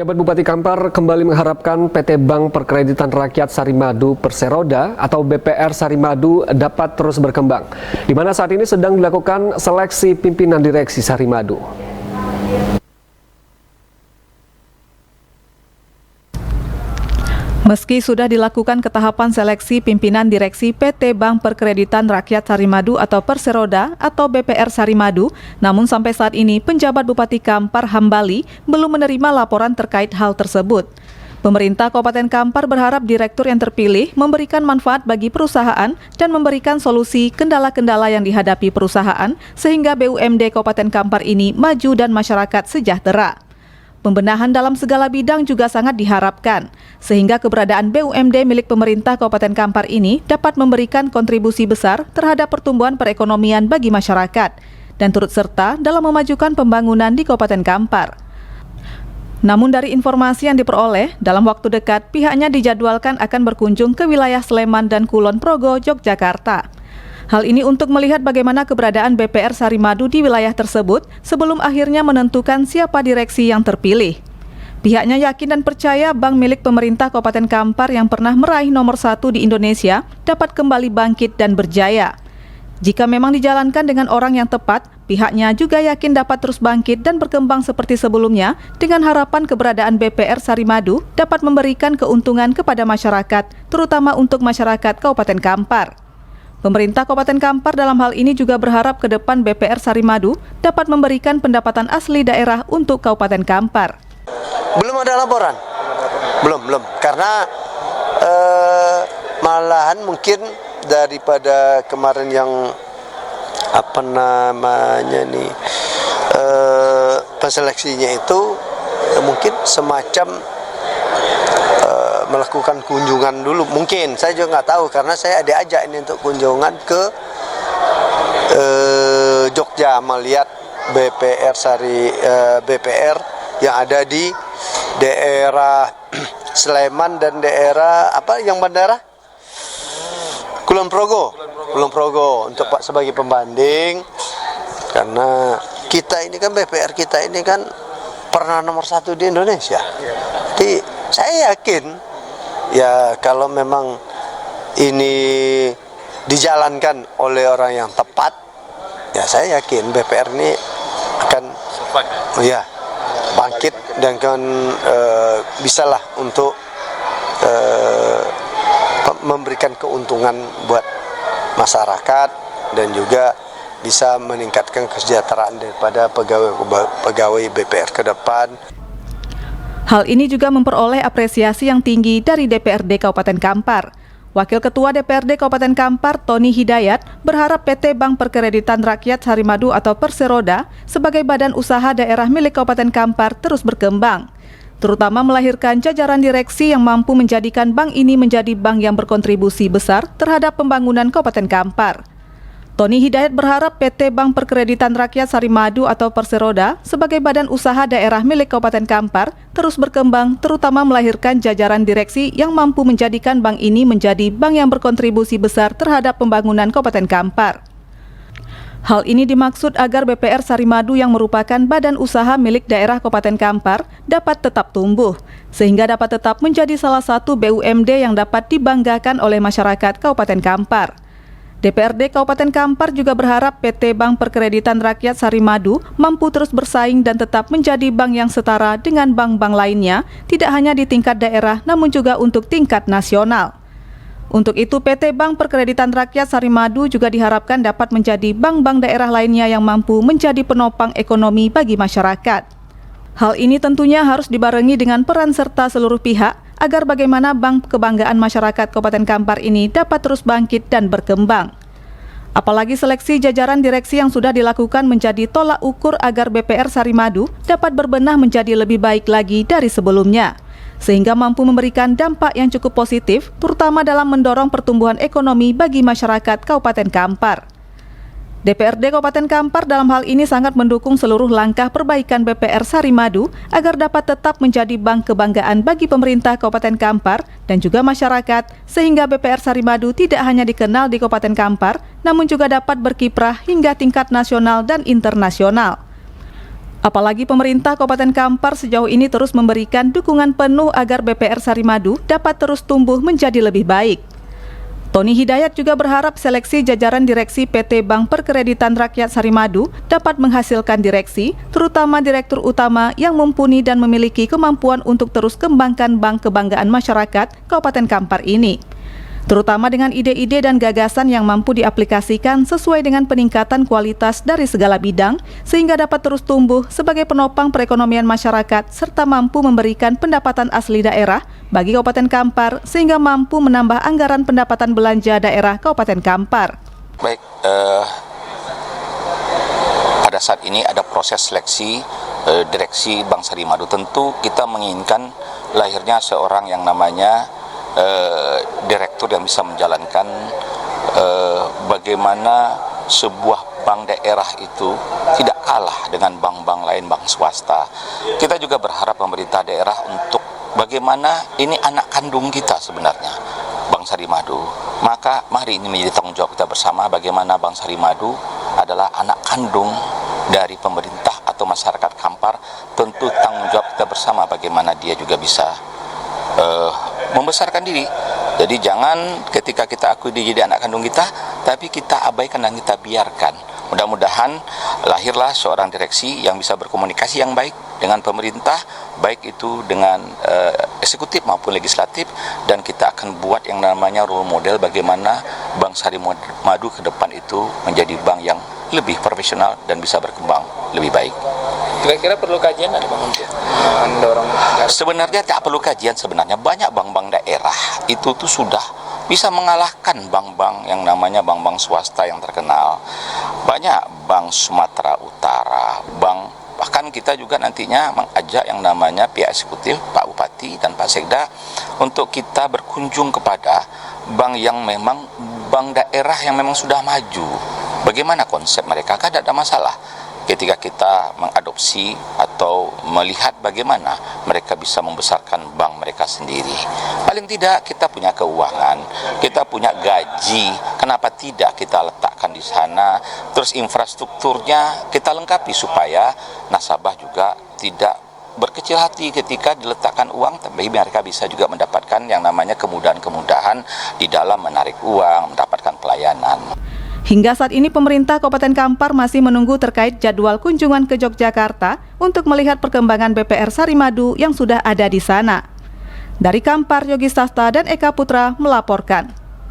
Penjabat Bupati Kampar kembali mengharapkan PT Bank Perkreditan Rakyat Sarimadu Perseroda atau BPR Sarimadu dapat terus berkembang, di mana saat ini sedang dilakukan seleksi pimpinan direksi Sarimadu. Meski sudah dilakukan ketahapan seleksi pimpinan direksi PT Bank Perkreditan Rakyat Sarimadu atau Perseroda atau BPR Sarimadu, namun sampai saat ini penjabat Bupati Kampar Hambali belum menerima laporan terkait hal tersebut. Pemerintah Kabupaten Kampar berharap direktur yang terpilih memberikan manfaat bagi perusahaan dan memberikan solusi kendala-kendala yang dihadapi perusahaan sehingga BUMD Kabupaten Kampar ini maju dan masyarakat sejahtera. Pembenahan dalam segala bidang juga sangat diharapkan, sehingga keberadaan BUMD milik pemerintah Kabupaten Kampar ini dapat memberikan kontribusi besar terhadap pertumbuhan perekonomian bagi masyarakat, dan turut serta dalam memajukan pembangunan di Kabupaten Kampar. Namun dari informasi yang diperoleh, dalam waktu dekat pihaknya dijadwalkan akan berkunjung ke wilayah Sleman dan Kulon Progo, Yogyakarta. Hal ini untuk melihat bagaimana keberadaan BPR Sarimadu di wilayah tersebut sebelum akhirnya menentukan siapa direksi yang terpilih. Pihaknya yakin dan percaya bank milik pemerintah Kabupaten Kampar yang pernah meraih nomor 1 di Indonesia dapat kembali bangkit dan berjaya. Jika memang dijalankan dengan orang yang tepat, pihaknya juga yakin dapat terus bangkit dan berkembang seperti sebelumnya dengan harapan keberadaan BPR Sarimadu dapat memberikan keuntungan kepada masyarakat, terutama untuk masyarakat Kabupaten Kampar. Pemerintah Kabupaten Kampar dalam hal ini juga berharap ke depan BPR Sarimadu dapat memberikan pendapatan asli daerah untuk Kabupaten Kampar. Belum ada laporan, belum, karena malahan mungkin daripada kemarin yang penseleksinya itu mungkin semacam melakukan kunjungan dulu, mungkin saya juga nggak tahu karena saya diajak ini untuk kunjungan ke Jogja melihat BPR yang ada di daerah Sleman dan daerah bandara Kulon Progo untuk sebagai pembanding, karena kita ini kan BPR kita ini kan pernah nomor 1 di Indonesia. Jadi saya yakin ya kalau memang ini dijalankan oleh orang yang tepat, ya saya yakin BPR ini akan bangkit dan kan bisalah untuk memberikan keuntungan buat masyarakat dan juga bisa meningkatkan kesejahteraan daripada pegawai BPR ke depan. Hal ini juga memperoleh apresiasi yang tinggi dari DPRD Kabupaten Kampar. Wakil Ketua DPRD Kabupaten Kampar, Tony Hidayat, berharap PT Bank Perkreditan Rakyat Sarimadu atau Perseroda sebagai badan usaha daerah milik Kabupaten Kampar terus berkembang, terutama melahirkan jajaran direksi yang mampu menjadikan bank ini menjadi bank yang berkontribusi besar terhadap pembangunan Kabupaten Kampar. Tony Hidayat berharap PT Bank Perkreditan Rakyat Sarimadu atau Perseroda sebagai badan usaha daerah milik Kabupaten Kampar terus berkembang, terutama melahirkan jajaran direksi yang mampu menjadikan bank ini menjadi bank yang berkontribusi besar terhadap pembangunan Kabupaten Kampar. Hal ini dimaksud agar BPR Sarimadu yang merupakan badan usaha milik daerah Kabupaten Kampar dapat tetap tumbuh, sehingga dapat tetap menjadi salah satu BUMD yang dapat dibanggakan oleh masyarakat Kabupaten Kampar. DPRD Kabupaten Kampar juga berharap PT Bank Perkreditan Rakyat Sarimadu mampu terus bersaing dan tetap menjadi bank yang setara dengan bank-bank lainnya, tidak hanya di tingkat daerah namun juga untuk tingkat nasional. Untuk itu PT Bank Perkreditan Rakyat Sarimadu juga diharapkan dapat menjadi bank-bank daerah lainnya yang mampu menjadi penopang ekonomi bagi masyarakat. Hal ini tentunya harus dibarengi dengan peran serta seluruh pihak agar bagaimana bank kebanggaan masyarakat Kabupaten Kampar ini dapat terus bangkit dan berkembang. Apalagi seleksi jajaran direksi yang sudah dilakukan menjadi tolak ukur agar BPR Sarimadu dapat berbenah menjadi lebih baik lagi dari sebelumnya, sehingga mampu memberikan dampak yang cukup positif, terutama dalam mendorong pertumbuhan ekonomi bagi masyarakat Kabupaten Kampar. DPRD Kabupaten Kampar dalam hal ini sangat mendukung seluruh langkah perbaikan BPR Sarimadu agar dapat tetap menjadi bank kebanggaan bagi pemerintah Kabupaten Kampar dan juga masyarakat, sehingga BPR Sarimadu tidak hanya dikenal di Kabupaten Kampar, namun juga dapat berkiprah hingga tingkat nasional dan internasional. Apalagi pemerintah Kabupaten Kampar sejauh ini terus memberikan dukungan penuh agar BPR Sarimadu dapat terus tumbuh menjadi lebih baik. Tony Hidayat juga berharap seleksi jajaran direksi PT Bank Perkreditan Rakyat Sarimadu dapat menghasilkan direksi, terutama direktur utama yang mumpuni dan memiliki kemampuan untuk terus kembangkan bank kebanggaan masyarakat Kabupaten Kampar ini, terutama dengan ide-ide dan gagasan yang mampu diaplikasikan sesuai dengan peningkatan kualitas dari segala bidang, sehingga dapat terus tumbuh sebagai penopang perekonomian masyarakat serta mampu memberikan pendapatan asli daerah bagi Kabupaten Kampar sehingga mampu menambah anggaran pendapatan belanja daerah Kabupaten Kampar. Baik, pada saat ini ada proses seleksi direksi Bank Sarimadu. Tentu kita menginginkan lahirnya seorang yang namanya direktur yang bisa menjalankan bagaimana sebuah bank daerah itu tidak kalah dengan bank-bank lain, bank swasta. Kita juga berharap pemerintah daerah untuk bagaimana ini anak kandung kita sebenarnya, Bank Sarimadu. Maka mari ini menjadi tanggung jawab kita bersama, bagaimana Bank Sarimadu adalah anak kandung dari pemerintah atau masyarakat Kampar. Tentu tanggung jawab kita bersama bagaimana dia juga bisa membesarkan diri. Jadi jangan ketika kita akui dia jadi anak kandung kita, tapi kita abaikan dan kita biarkan. Mudah-mudahan lahirlah seorang direksi yang bisa berkomunikasi yang baik dengan pemerintah, baik itu dengan eksekutif maupun legislatif, dan kita akan buat yang namanya role model bagaimana Bank Sarimadu ke depan itu menjadi bank yang lebih profesional dan bisa berkembang lebih baik. Kira-kira perlu kajian ada Bang untuk mendorong? Sebenarnya tak perlu kajian, sebenarnya banyak bank-bank daerah itu tuh sudah bisa mengalahkan bank-bank yang namanya bank-bank swasta yang terkenal. Banyak bank Sumatera Utara, bahkan kita juga nantinya mengajak yang namanya pihak eksekutif, Pak Bupati dan Pak Sekda, untuk kita berkunjung kepada bank yang memang bank daerah yang memang sudah maju. Bagaimana konsep mereka? Kan ada masalah ketika kita mengadopsi atau melihat bagaimana mereka bisa membesarkan bank mereka sendiri. Paling tidak kita punya keuangan, kita punya gaji, kenapa tidak kita letakkan di sana, terus infrastrukturnya kita lengkapi supaya nasabah juga tidak berkecil hati ketika diletakkan uang, tapi mereka bisa juga mendapatkan yang namanya kemudahan-kemudahan di dalam menarik uang, mendapatkan pelayanan. Hingga saat ini pemerintah Kabupaten Kampar masih menunggu terkait jadwal kunjungan ke Yogyakarta untuk melihat perkembangan BPR Sarimadu yang sudah ada di sana. Dari Kampar, Yogi Sasta dan Eka Putra melaporkan.